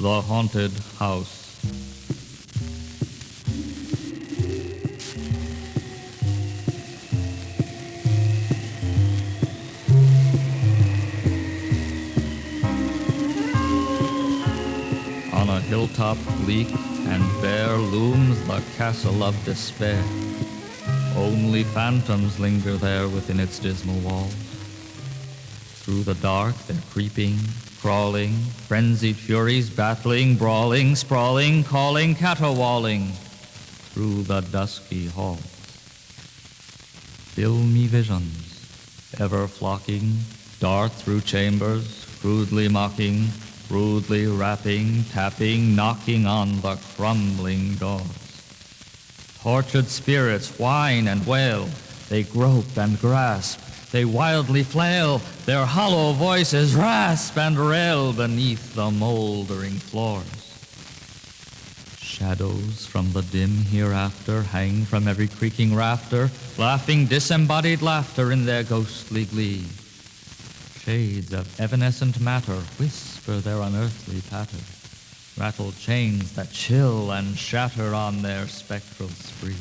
The Haunted House. On a hilltop bleak and bare looms the castle of despair. Only phantoms linger there within its dismal walls. Through the dark they're creeping, crawling, frenzied furies battling, brawling, sprawling, calling, caterwauling through the dusky halls. Filmy visions, ever flocking, dart through chambers, crudely mocking, rudely rapping, tapping, knocking on the crumbling doors. Tortured spirits whine and wail, they grope and grasp, they wildly flail, their hollow voices rasp and rail beneath the moldering floors. Shadows from the dim hereafter hang from every creaking rafter, laughing disembodied laughter in their ghostly glee. Shades of evanescent matter whisper their unearthly patter, rattle chains that chill and shatter on their spectral spree.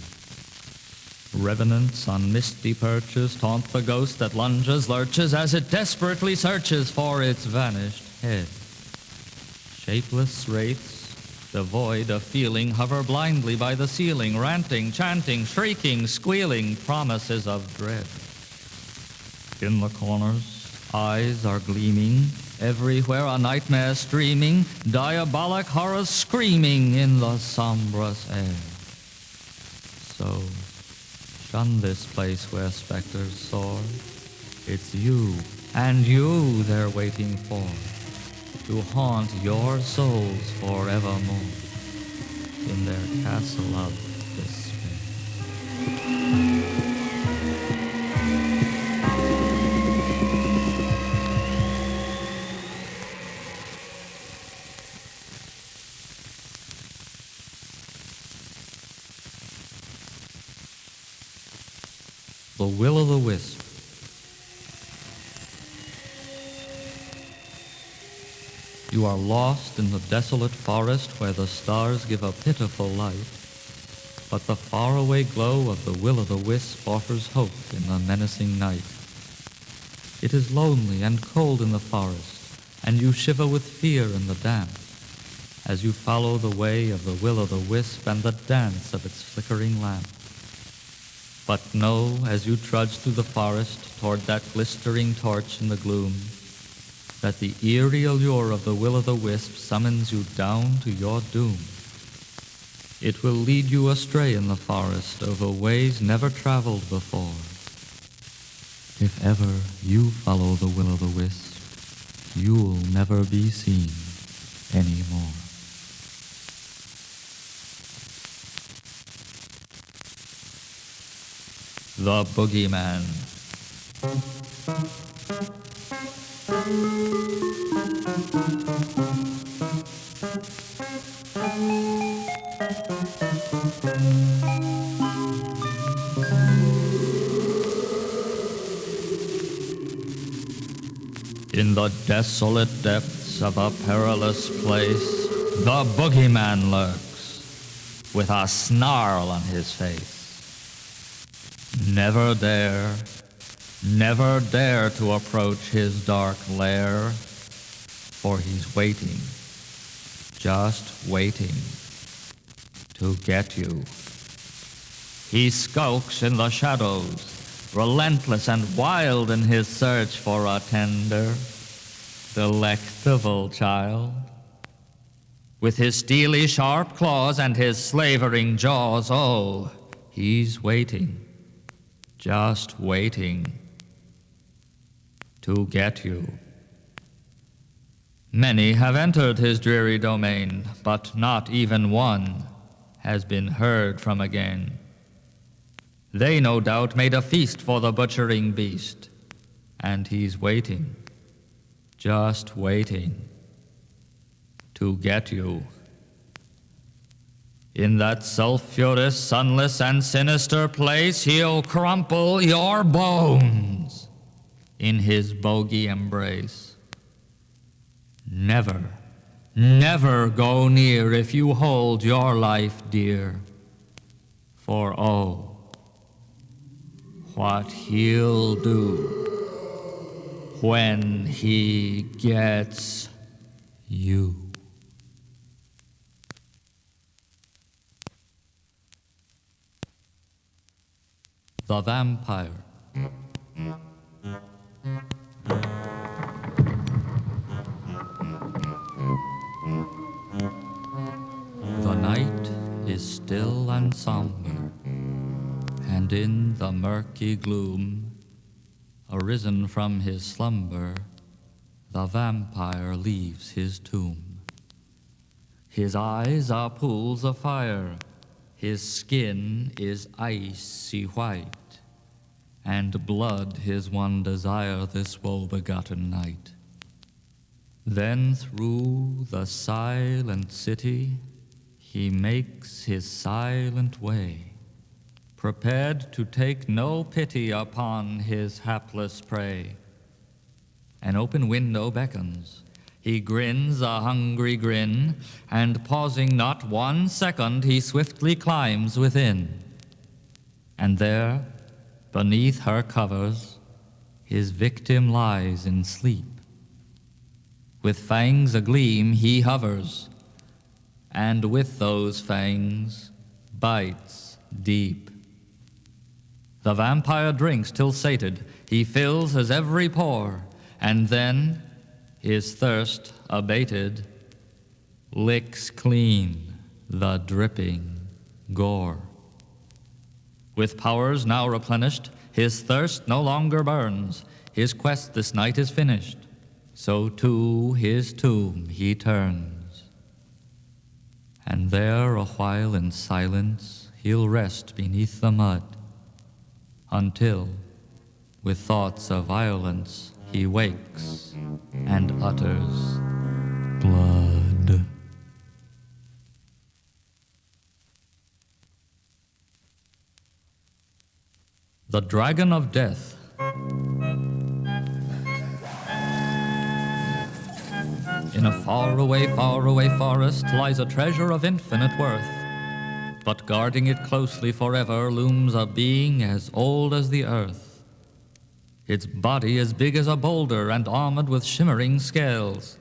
Revenants on misty perches taunt the ghost that lunges, lurches as it desperately searches for its vanished head. Shapeless wraiths, devoid of feeling, hover blindly by the ceiling, ranting, chanting, shrieking, squealing promises of dread. In the corners, eyes are gleaming, everywhere a nightmare streaming, diabolic horrors screaming in the sombrous air. So, shun this place where specters soar. It's you, and you they're waiting for, to haunt your souls forevermore in their castle of despair. The Will O The Wisp. You are lost in the desolate forest where the stars give a pitiful light, but the faraway glow of the Will O The Wisp offers hope in the menacing night. It is lonely and cold in the forest, and you shiver with fear in the damp, as you follow the way of the Will O The Wisp and the dance of its flickering lamp. But know, as you trudge through the forest toward that glistering torch in the gloom, that the eerie allure of the Will O The Wisp summons you down to your doom. It will lead you astray in the forest over ways never traveled before. If ever you follow the Will O The Wisp, you'll never be seen anymore. The Bogeyman. In the desolate depths of a perilous place, the Bogeyman lurks, with a snarl on his face. Never dare to approach his dark lair, for he's waiting, just waiting to get you. He skulks in the shadows, relentless and wild in his search for a tender, delectable child. With his steely sharp claws and his slavering jaws, oh, he's waiting, just waiting to get you. Many have entered his dreary domain, but not even one has been heard from again. They no doubt made a feast for the butchering beast, and he's waiting, just waiting to get you. In that sulphurous, sunless, and sinister place, he'll crumple your bones in his bogey embrace. Never Never go near if you hold your life dear. For oh, what he'll do when he gets you. The Vampire. The night is still and somber, and in the murky gloom, arisen from his slumber, the vampire leaves his tomb. His eyes are pools of fire, his skin is icy white, and blood his one desire this woe-begotten night. Then through the silent city he makes his silent way, prepared to take no pity upon his hapless prey. An open window beckons. He grins a hungry grin, and pausing not 1 second, he swiftly climbs within. And there, beneath her covers, his victim lies in sleep. With fangs agleam he hovers, and with those fangs bites deep. The vampire drinks till sated, he fills his every pore, and then, his thirst abated, licks clean the dripping gore. With powers now replenished, his thirst no longer burns, his quest this night is finished, so to his tomb he turns. And there a while in silence he'll rest beneath the mud, until, with thoughts of violence, he wakes and utters blood. The Dragon of Death. In a faraway forest lies a treasure of infinite worth, but guarding it closely forever looms a being as old as the earth. Its body as big as a boulder and armored with shimmering scales.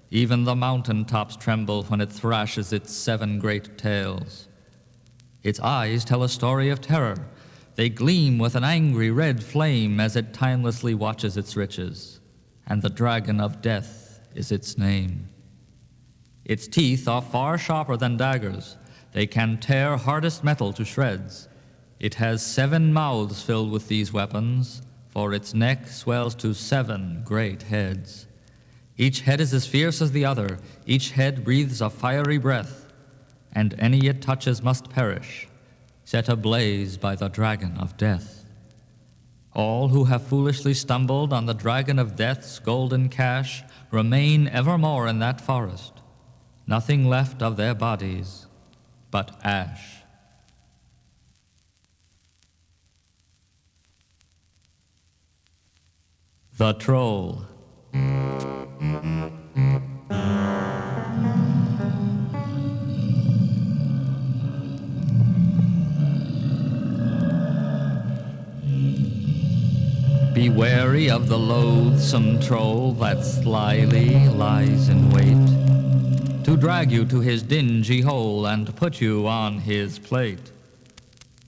Even the mountain tops tremble when it thrashes its 7 great tails. Its eyes tell a story of terror. They gleam with an angry red flame as it timelessly watches its riches. And the Dragon of Death is its name. Its teeth are far sharper than daggers. They can tear hardest metal to shreds. It has 7 mouths filled with these weapons, for its neck swells to 7 great heads. Each head is as fierce as the other. Each head breathes a fiery breath, and any it touches must perish, set ablaze by the Dragon of Death. All who have foolishly stumbled on the Dragon of Death's golden cache remain evermore in that forest, nothing left of their bodies but ash. The Troll. Be wary of the loathsome troll that slyly lies in wait to drag you to his dingy hole and put you on his plate.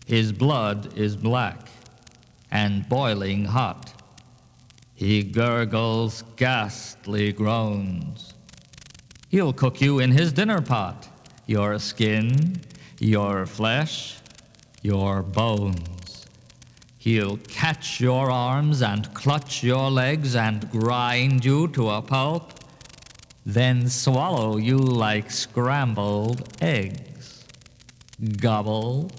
His blood is black and boiling hot. He gurgles ghastly groans. He'll cook you in his dinner pot, your skin, your flesh, your bones. He'll catch your arms and clutch your legs and grind you to a pulp, then swallow you like scrambled eggs. Gobble,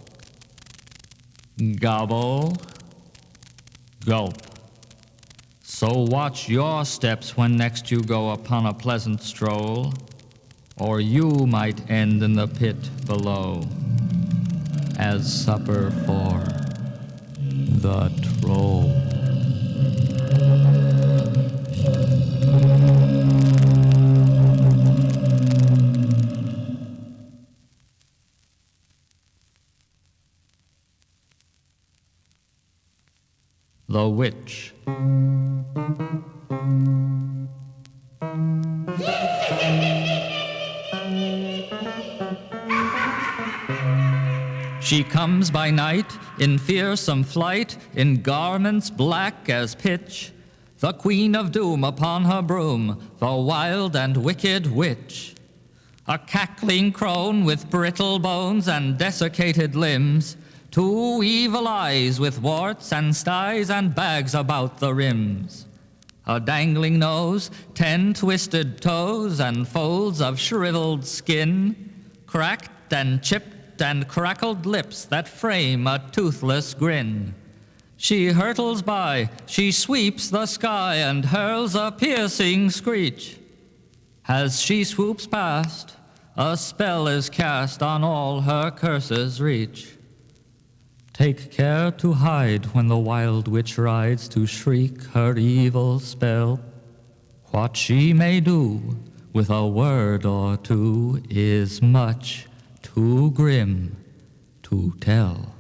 gobble, gulp. So watch your steps when next you go upon a pleasant stroll, or you might end in the pit below as supper for the troll. The Witch. She comes by night, in fearsome flight, in garments black as pitch, the Queen of Doom upon her broom, the wild and wicked witch. A cackling crone with brittle bones and desiccated limbs, 2 evil eyes with warts and styes and bags about the rims. A dangling nose, 10 twisted toes, and folds of shriveled skin, cracked and chipped and crackled lips that frame a toothless grin. She hurtles by, she sweeps the sky and hurls a piercing screech. As she swoops past, a spell is cast on all her curses reach. Take care to hide when the wild witch rides to shriek her evil spell. What she may do with a word or two is much too grim to tell.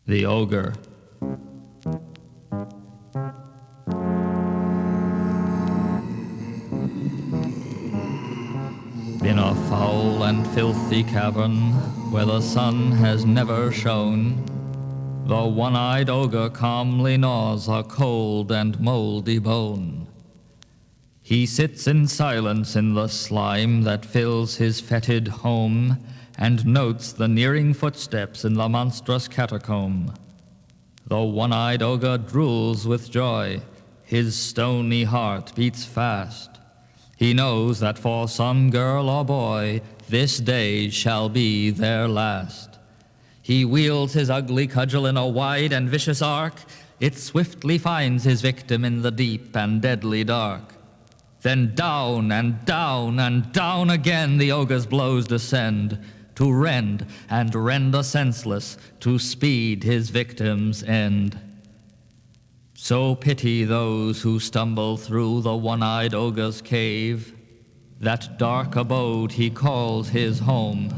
The Ogre. In a foul and filthy cavern where the sun has never shone, the one-eyed ogre calmly gnaws a cold and moldy bone. He sits in silence in the slime that fills his fetid home, and notes the nearing footsteps in the monstrous catacomb. The one-eyed ogre drools with joy, his stony heart beats fast. He knows that for some girl or boy, this day shall be their last. He wields his ugly cudgel in a wide and vicious arc. It swiftly finds his victim in the deep and deadly dark. Then down and down and down again the ogre's blows descend, to rend and rend the senseless, to speed his victim's end. So pity those who stumble through the one-eyed ogre's cave. That dark abode he calls his home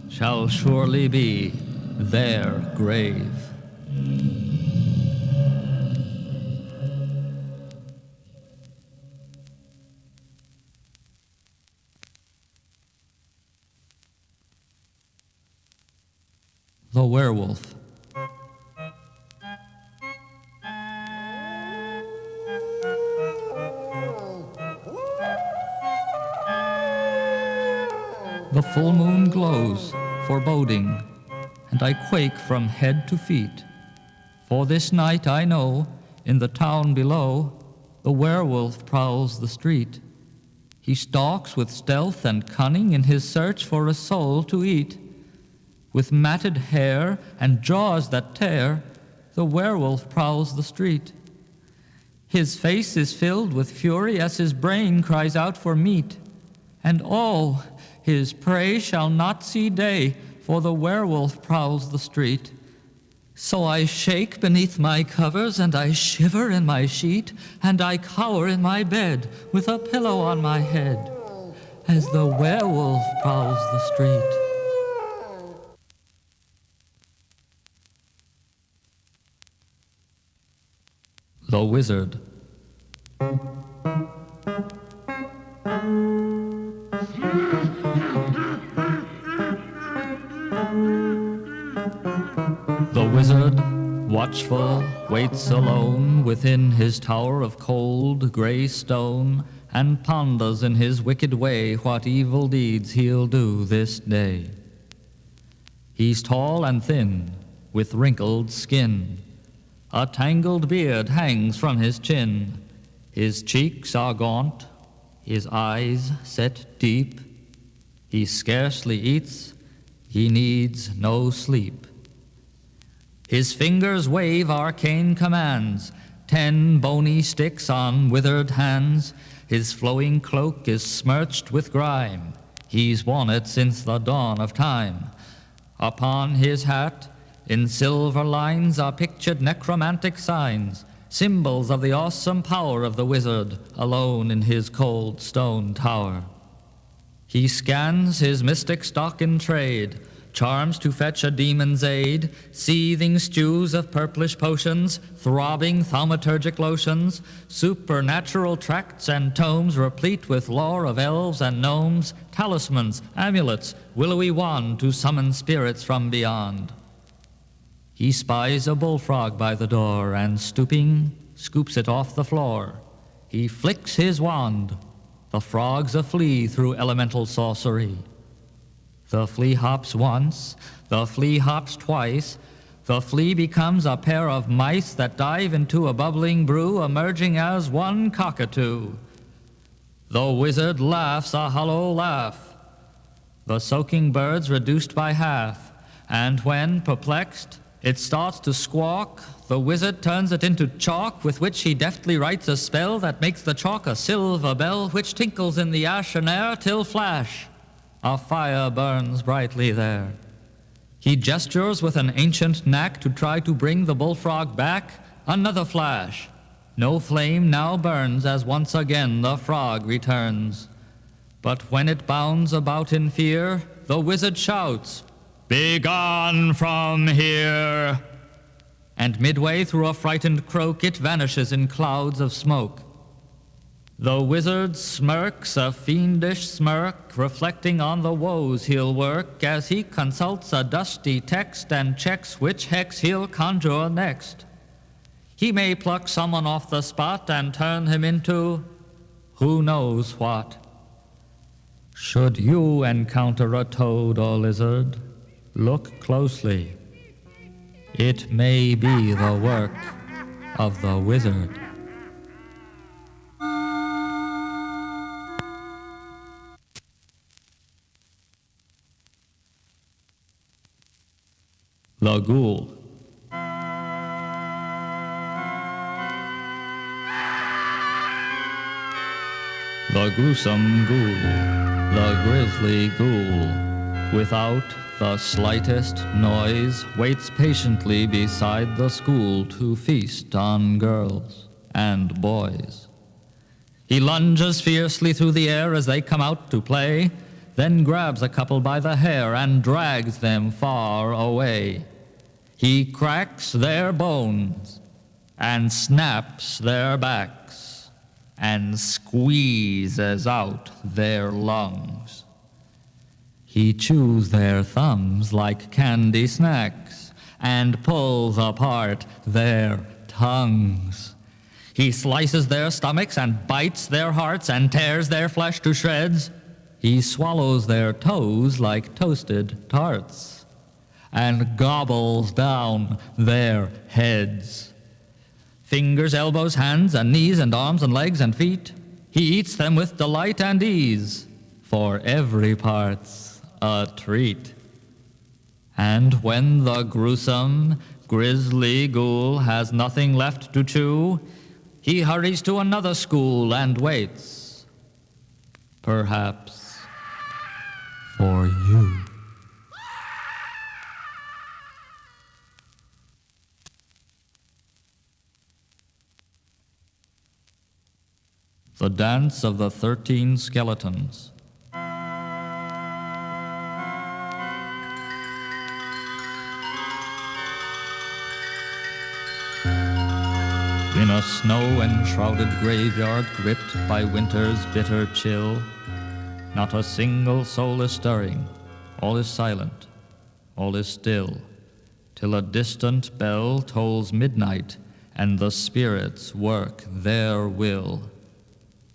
shall surely be their grave. The Werewolf. The full moon glows, foreboding, and I quake from head to feet. For this night I know, in the town below, the werewolf prowls the street. He stalks with stealth and cunning in his search for a soul to eat. With matted hair and jaws that tear, the werewolf prowls the street. His face is filled with fury as his brain cries out for meat. And oh, his prey shall not see day, for the werewolf prowls the street. So I shake beneath my covers, and I shiver in my sheet, and I cower in my bed with a pillow on my head, as the werewolf prowls the street. The Wizard. The wizard, watchful, waits alone within his tower of cold, gray stone, and ponders in his wicked way what evil deeds he'll do this day. He's tall and thin, with wrinkled skin. A tangled beard hangs from his chin. His cheeks are gaunt, his eyes set deep. He scarcely eats, he needs no sleep. His fingers wave arcane commands, 10 bony sticks on withered hands. His flowing cloak is smirched with grime. He's worn it since the dawn of time. Upon his hat, in silver lines, are pictured necromantic signs, symbols of the awesome power of the wizard, alone in his cold stone tower. He scans his mystic stock in trade, charms to fetch a demon's aid, seething stews of purplish potions, throbbing thaumaturgic lotions, supernatural tracts and tomes replete with lore of elves and gnomes, talismans, amulets, willowy wand to summon spirits from beyond. He spies a bullfrog by the door and, stooping, scoops it off the floor. He flicks his wand. The frog's a flea through elemental sorcery. The flea hops once, the flea hops twice, the flea becomes a pair of mice that dive into a bubbling brew, emerging as one cockatoo. The wizard laughs a hollow laugh, the soaking bird's reduced by half, and when, perplexed, it starts to squawk, the wizard turns it into chalk, with which he deftly writes a spell that makes the chalk a silver bell, which tinkles in the ashen air till flash, a fire burns brightly there. He gestures with an ancient knack to try to bring the bullfrog back. Another flash. No flame now burns as once again the frog returns. But when it bounds about in fear, the wizard shouts, "Begone from here!" And midway through a frightened croak, it vanishes in clouds of smoke. The wizard smirks a fiendish smirk, reflecting on the woes he'll work as he consults a dusty text and checks which hex he'll conjure next. He may pluck someone off the spot and turn him into who knows what. Should you encounter a toad or lizard, look closely. It may be the work of the wizard. The Ghoul. The gruesome ghoul, the grisly ghoul, without the slightest noise, waits patiently beside the school to feast on girls and boys. He lunges fiercely through the air as they come out to play, then grabs a couple by the hair and drags them far away. He cracks their bones and snaps their backs and squeezes out their lungs. He chews their thumbs like candy snacks and pulls apart their tongues. He slices their stomachs and bites their hearts and tears their flesh to shreds. He swallows their toes like toasted tarts and gobbles down their heads. Fingers, elbows, hands, and knees, and arms, and legs, and feet, he eats them with delight and ease, for every part's a treat. And when the gruesome, grisly ghoul has nothing left to chew, he hurries to another school and waits, perhaps, for you. The Dance of the 13 Skeletons. In a snow-enshrouded graveyard gripped by winter's bitter chill, not a single soul is stirring, all is silent, all is still, till a distant bell tolls midnight and the spirits work their will.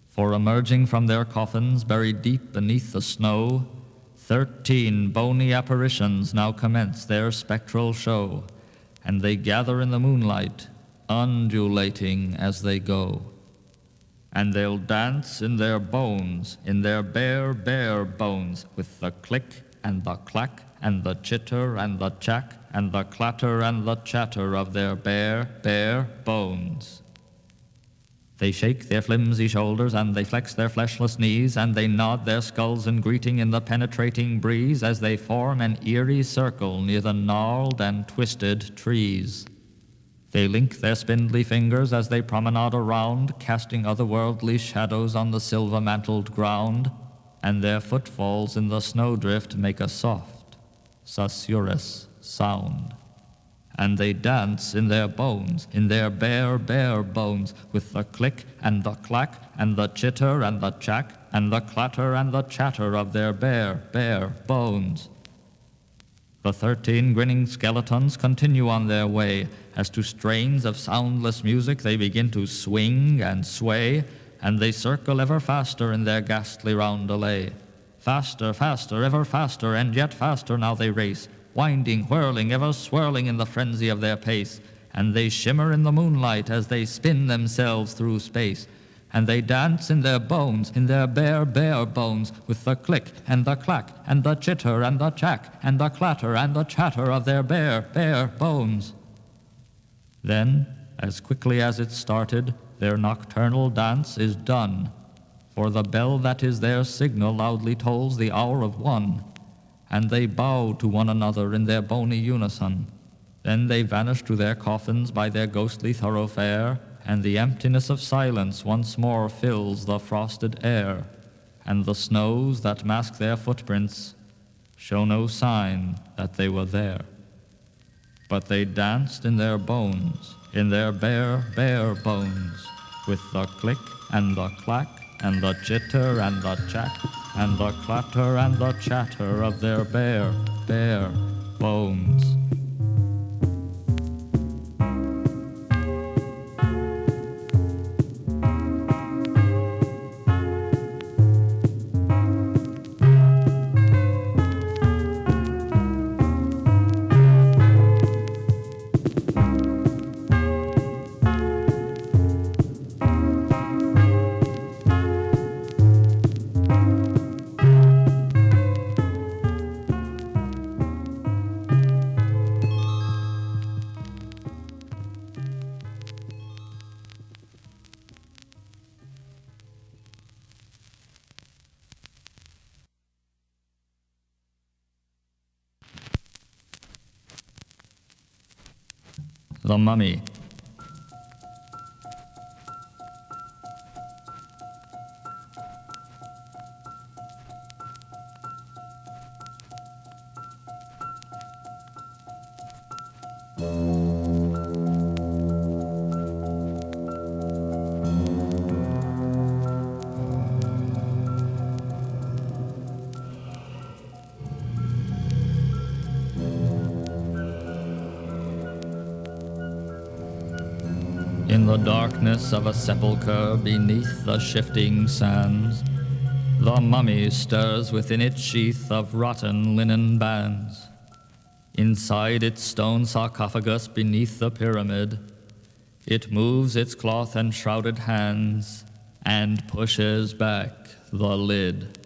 For emerging from their coffins buried deep beneath the snow, 13 bony apparitions now commence their spectral show, and they gather in the moonlight, undulating as they go. And they'll dance in their bones, in their bare, bare bones, with the click and the clack and the chitter and the chack and the clatter and the chatter of their bare, bare bones. They shake their flimsy shoulders and they flex their fleshless knees, and they nod their skulls in greeting in the penetrating breeze as they form an eerie circle near the gnarled and twisted trees. They link their spindly fingers as they promenade around, casting otherworldly shadows on the silver-mantled ground. and their footfalls in the snowdrift make a soft, susurrus sound. And they dance in their bones, in their bare, bare bones, with the click and the clack and the chitter and the chack and the clatter and the chatter of their bare, bare bones. The 13 grinning skeletons continue on their way, as to strains of soundless music they begin to swing and sway, and they circle ever faster in their ghastly roundelay. Faster, faster, ever faster, and yet faster now they race, winding, whirling, ever swirling in the frenzy of their pace, and they shimmer in the moonlight as they spin themselves through space. And they dance in their bones, in their bare, bare bones, with the click and the clack and the chitter and the chack and the clatter and the chatter of their bare, bare bones. Then, as quickly as it started, their nocturnal dance is done, for the bell that is their signal loudly tolls the hour of 1, and they bow to one another in their bony unison. Then they vanish to their coffins by their ghostly thoroughfare, and the emptiness of silence once more fills the frosted air, and the snows that mask their footprints show no sign that they were there. But they danced in their bones, in their bare, bare bones, with the click and the clack and the chitter and the chack and the clatter and the chatter of their bare, bare bones. The Mummy. In the darkness of a sepulchre beneath the shifting sands, the mummy stirs within its sheath of rotten linen bands. Inside its stone sarcophagus beneath the pyramid, it moves its cloth and shrouded hands and pushes back the lid.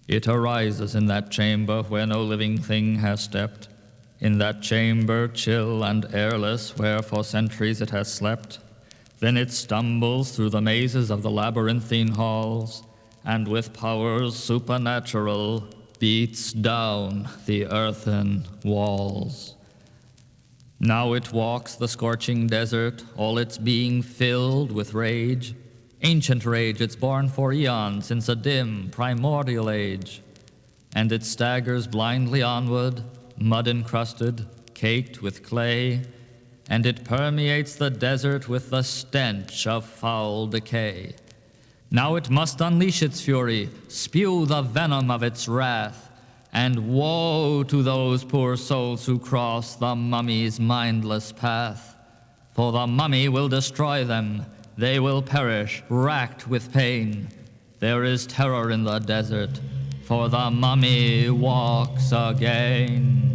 It arises in that chamber where no living thing has stepped, in that chamber chill and airless where for centuries it has slept. Then it stumbles through the mazes of the labyrinthine halls, and with powers supernatural beats down the earthen walls. Now it walks the scorching desert, all its being filled with rage, ancient rage it's born for eons since a dim primordial age, and it staggers blindly onward, mud-encrusted, caked with clay, and it permeates the desert with the stench of foul decay. Now it must unleash its fury, spew the venom of its wrath, and woe to those poor souls who cross the mummy's mindless path. For the mummy will destroy them, they will perish, racked with pain. There is terror in the desert, for the mummy walks again.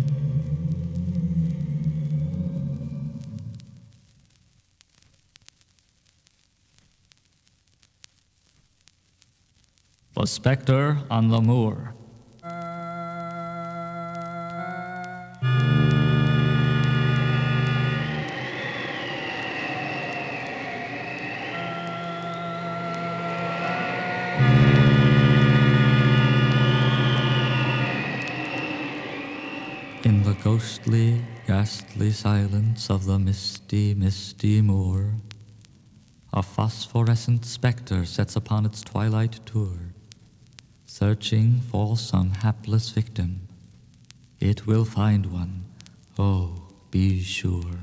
The Spectre on the Moor. In the ghostly, ghastly silence of the misty, misty moor, a phosphorescent spectre sets upon its twilight tour. searching for some hapless victim. It will find one, oh, be sure.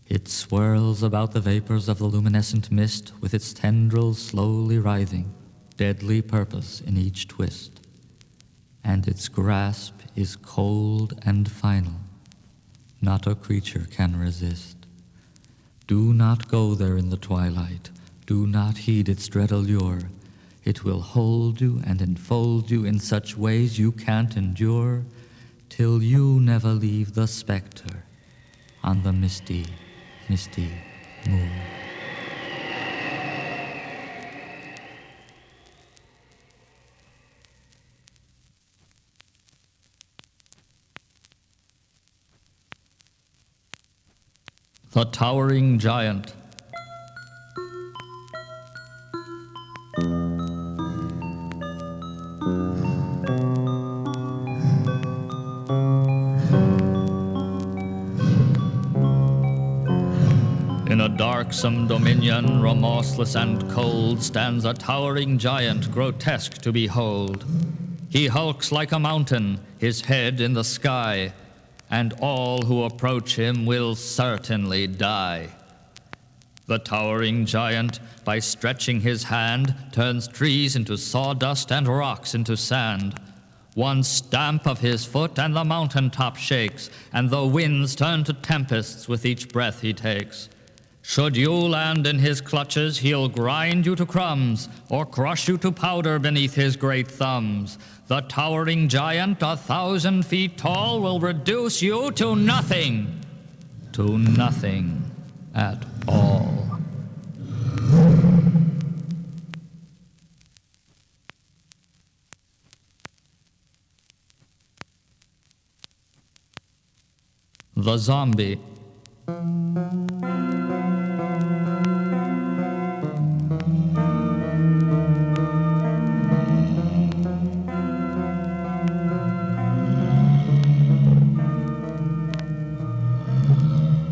It swirls about the vapors of the luminescent mist, with its tendrils slowly writhing, deadly purpose in each twist. And its grasp is cold and final. Not a creature can resist. Do not go there in the twilight. Do not heed its dread allure. It will hold you and enfold you in such ways you can't endure, till you never leave the spectre on the misty, misty moor. The Towering Giant. In a darksome dominion, remorseless and cold, stands a towering giant, grotesque to behold. He hulks like a mountain, his head in the sky, and all who approach him will certainly die. The towering giant, by stretching his hand, turns trees into sawdust and rocks into sand. One stamp of his foot and the mountain top shakes, and the winds turn to tempests with each breath he takes. Should you land in his clutches, he'll grind you to crumbs, or crush you to powder beneath his great thumbs. The towering giant, 1,000 feet tall, will reduce you to nothing at all. The Zombie.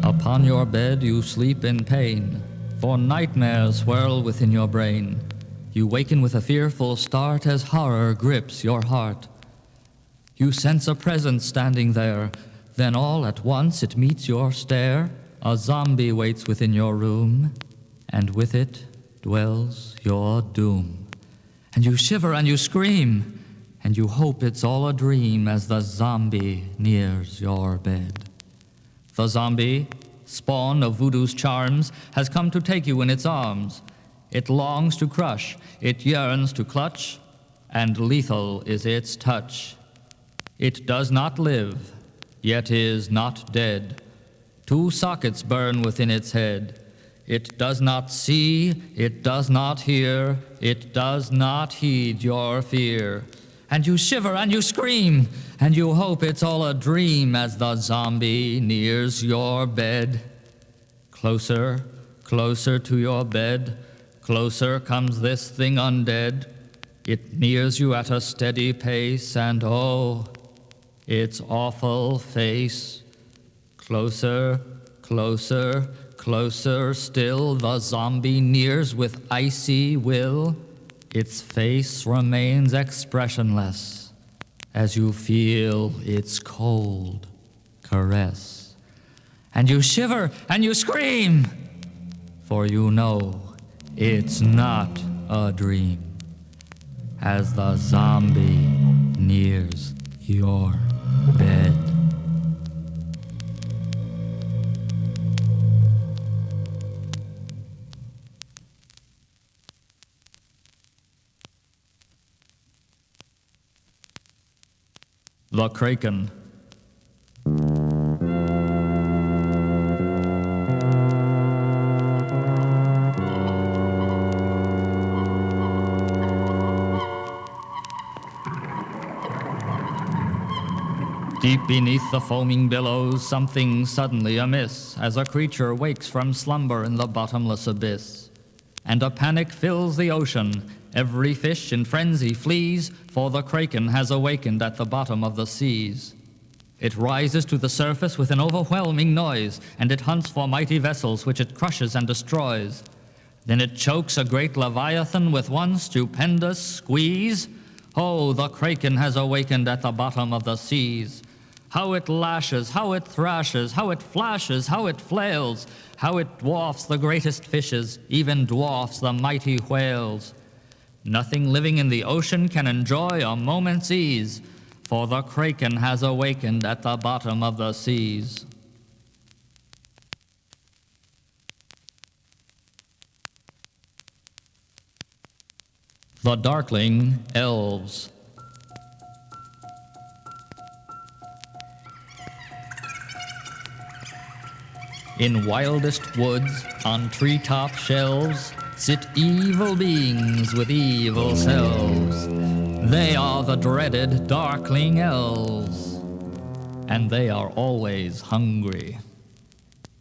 Upon your bed you sleep in pain, for nightmares swirl within your brain. You waken with a fearful start as horror grips your heart. You sense a presence standing there, then all at once it meets your stare. A zombie waits within your room, and with it dwells your doom. And you shiver and you scream, and you hope it's all a dream as the zombie nears your bed. The zombie, spawn of voodoo's charms, has come to take you in its arms. It longs to crush, it yearns to clutch, and lethal is its touch. It does not live, yet is not dead. 2 sockets burn within its head. It does not see, it does not hear, it does not heed your fear. And you shiver and you scream, and you hope it's all a dream as the zombie nears your bed. Closer, closer to your bed, closer comes this thing undead. It nears you at a steady pace, and oh, its awful face. Closer, closer, closer still, the zombie nears with icy will. Its face remains expressionless as you feel its cold caress. And you shiver and you scream, for you know it's not a dream as the zombie nears your bed. The Kraken. Deep beneath the foaming billows, something suddenly amiss, as a creature wakes from slumber in the bottomless abyss. And a panic fills the ocean. Every fish in frenzy flees, for the Kraken has awakened at the bottom of the seas. It rises to the surface with an overwhelming noise, and it hunts for mighty vessels which it crushes and destroys. Then it chokes a great leviathan with one stupendous squeeze. Oh, the Kraken has awakened at the bottom of the seas. How it lashes, how it thrashes, how it flashes, how it flails, how it dwarfs the greatest fishes, even dwarfs the mighty whales. Nothing living in the ocean can enjoy a moment's ease, for the Kraken has awakened at the bottom of the seas. The Darkling Elves. In wildest woods, on treetop shelves, sit evil beings with evil selves. They are the dreaded Darkling Elves, and they are always hungry.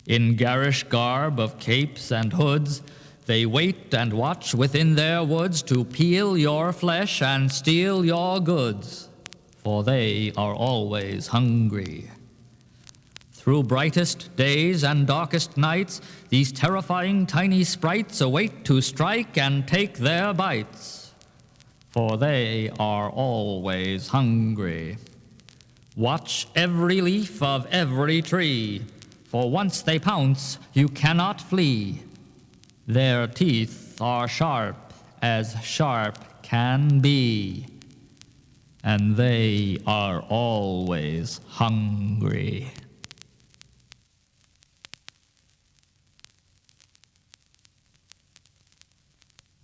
In garish garb of capes and hoods, they wait and watch within their woods to peel your flesh and steal your goods, for they are always hungry. Through brightest days and darkest nights, these terrifying tiny sprites await to strike and take their bites, for they are always hungry. Watch every leaf of every tree, for once they pounce, you cannot flee. Their teeth are sharp as sharp can be, and they are always hungry.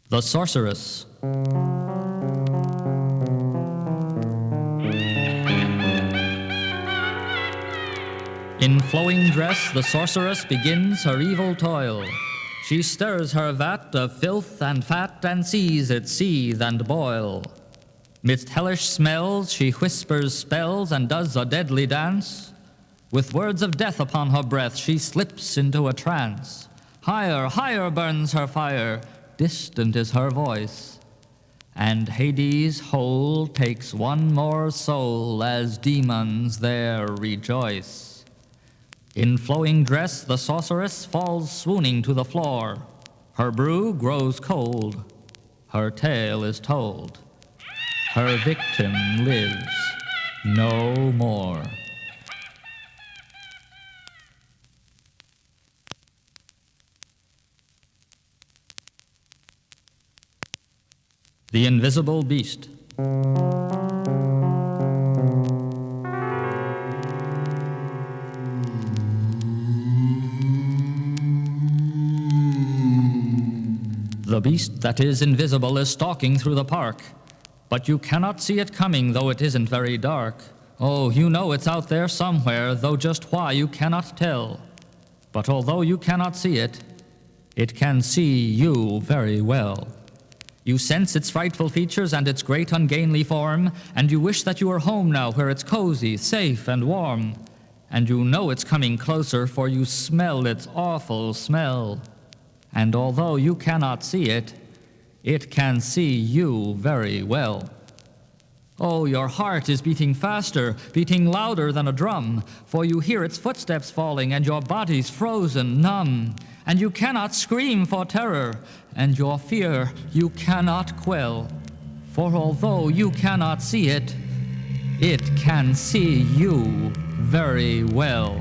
The Sorceress. In flowing dress, the sorceress begins her evil toil. She stirs her vat of filth and fat and sees it seethe and boil. Midst hellish smells, she whispers spells and does a deadly dance. With words of death upon her breath, she slips into a trance. Higher, higher burns her fire, distant is her voice, and Hades' whole takes one more soul as demons there rejoice. In flowing dress, the sorceress falls swooning to the floor. Her brew grows cold, her tale is told. Her victim lives no more. The Invisible Beast. The beast that is invisible is stalking through the park, but you cannot see it coming, though it isn't very dark. Oh, you know it's out there somewhere, though just why you cannot tell. But although you cannot see it, it can see you very well. You sense its frightful features and its great ungainly form, and you wish that you were home now where it's cozy, safe, and warm. And you know it's coming closer, for you smell its awful smell. And although you cannot see it, it can see you very well. Oh, your heart is beating faster, beating louder than a drum, for you hear its footsteps falling, and your body's frozen numb. And you cannot scream for terror, and your fear you cannot quell. For although you cannot see it, it can see you very well.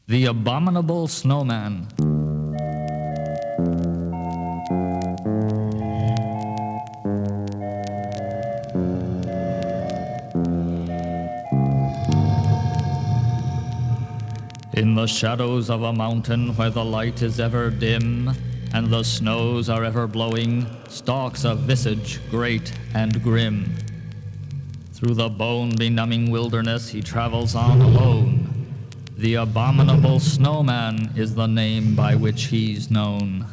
The Abominable Snowman. In the shadows of a mountain where the light is ever dim and the snows are ever blowing, stalks a visage great and grim. Through the bone-benumbing wilderness he travels on alone. The Abominable Snowman is the name by which he's known.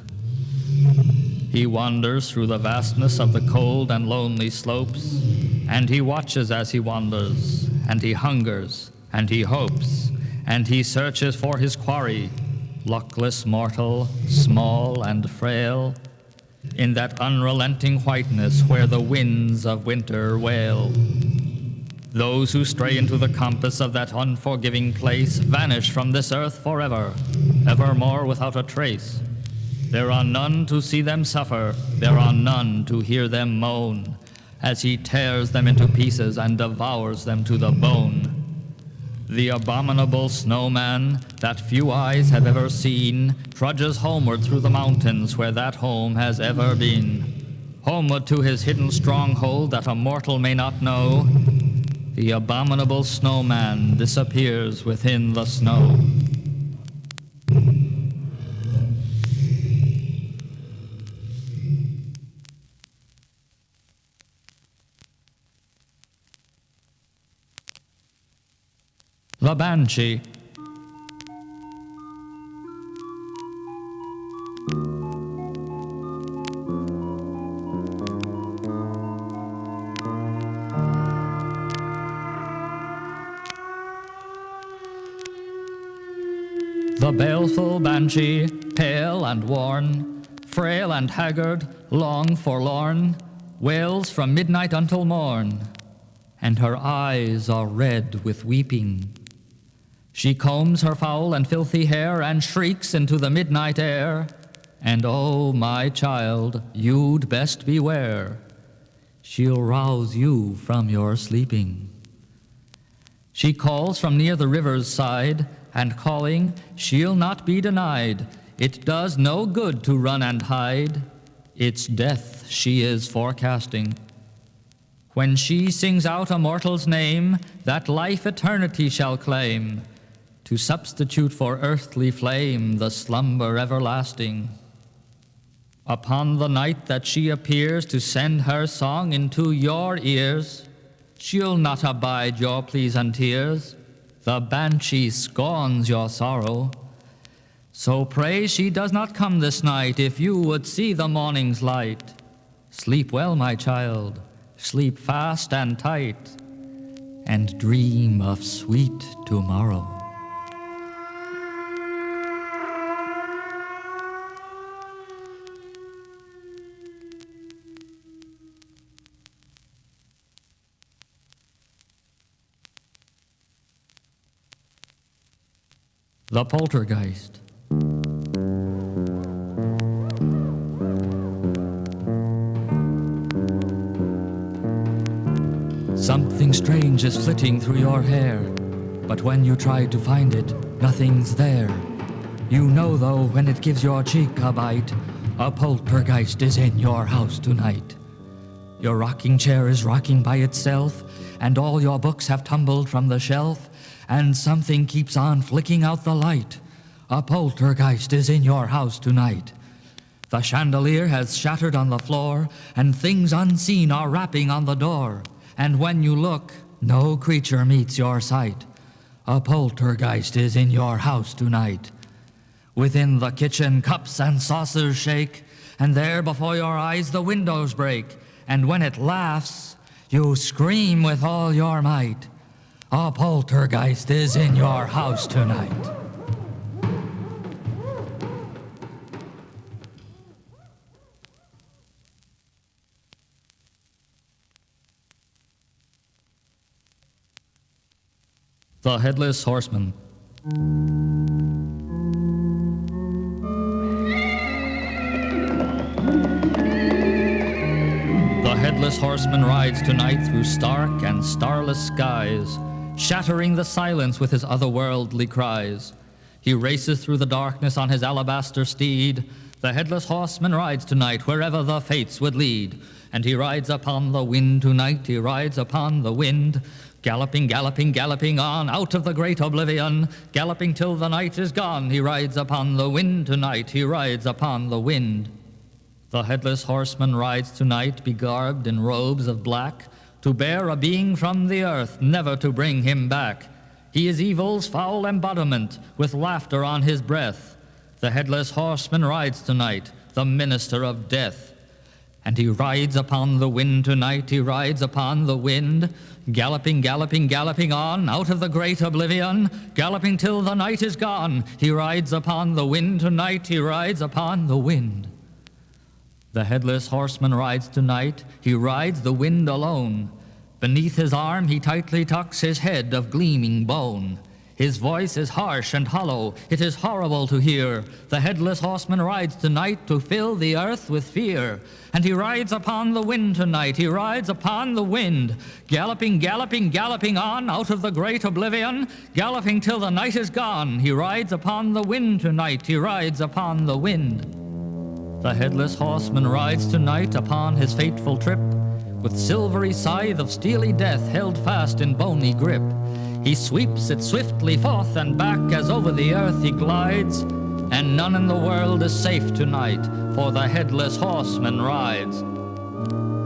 He wanders through the vastness of the cold and lonely slopes, and he watches as he wanders, and he hungers, and he hopes, and he searches for his quarry, luckless mortal, small and frail, in that unrelenting whiteness where the winds of winter wail. Those who stray into the compass of that unforgiving place vanish from this earth forever, evermore without a trace. There are none to see them suffer, there are none to hear them moan, as he tears them into pieces and devours them to the bone. The abominable snowman, that few eyes have ever seen, trudges homeward through the mountains where that home has ever been. Homeward to his hidden stronghold that a mortal may not know, the abominable snowman disappears within the snow. The Banshee. The baleful banshee, pale and worn, frail and haggard, long forlorn, wails from midnight until morn, and her eyes are red with weeping. She combs her foul and filthy hair and shrieks into the midnight air, and oh, my child, you'd best beware. She'll rouse you from your sleeping. She calls from near the river's side, and calling, she'll not be denied. It does no good to run and hide. It's death she is forecasting. When she sings out a mortal's name, that life eternity shall claim, to substitute for earthly flame the slumber everlasting. Upon the night that she appears to send her song into your ears, she'll not abide your pleas and tears. The banshee scorns your sorrow. So pray she does not come this night, if you would see the morning's light. Sleep well, my child, sleep fast and tight, and dream of sweet tomorrow. The Poltergeist. Something strange is flitting through your hair, but when you try to find it, nothing's there. You know, though, when it gives your cheek a bite, a poltergeist is in your house tonight. Your rocking chair is rocking by itself, and all your books have tumbled from the shelf, and something keeps on flicking out the light. A poltergeist is in your house tonight. The chandelier has shattered on the floor, and things unseen are rapping on the door. And when you look, no creature meets your sight. A poltergeist is in your house tonight. Within the kitchen, cups and saucers shake, and there before your eyes the windows break. And when it laughs, you scream with all your might. A poltergeist is in your house tonight. The Headless Horseman. The Headless Horseman rides tonight through stark and starless skies, shattering the silence with his otherworldly cries. He races through the darkness on his alabaster steed. The Headless Horseman rides tonight wherever the fates would lead. And he rides upon the wind tonight, he rides upon the wind, galloping, galloping, galloping on out of the great oblivion, galloping till the night is gone. He rides upon the wind tonight, he rides upon the wind. The Headless Horseman rides tonight, begarbed in robes of black, to bear a being from the earth, never to bring him back. He is evil's foul embodiment, with laughter on his breath. The Headless Horseman rides tonight, the minister of death. And he rides upon the wind tonight, he rides upon the wind, galloping, galloping, galloping on, out of the great oblivion, galloping till the night is gone. He rides upon the wind tonight, he rides upon the wind. The Headless Horseman rides tonight, he rides the wind alone, Beneath his arm he tightly tucks his head of gleaming bone. His voice is harsh and hollow, it is horrible to hear. The headless horseman rides tonight to fill the earth with fear. And he rides upon the wind tonight, he rides upon the wind. Galloping, galloping, galloping on out of the great oblivion. Galloping till the night is gone, he rides upon the wind tonight, he rides upon the wind. The headless horseman rides tonight upon his fateful trip, with silvery scythe of steely death held fast in bony grip. He sweeps it swiftly forth and back as over the earth he glides, and none in the world is safe tonight, for the headless horseman rides.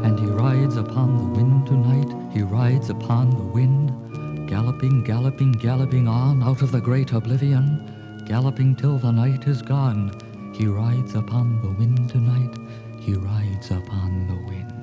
And he rides upon the wind tonight, he rides upon the wind, galloping, galloping, galloping on out of the great oblivion, galloping till the night is gone. He rides upon the wind tonight, he rides upon the wind.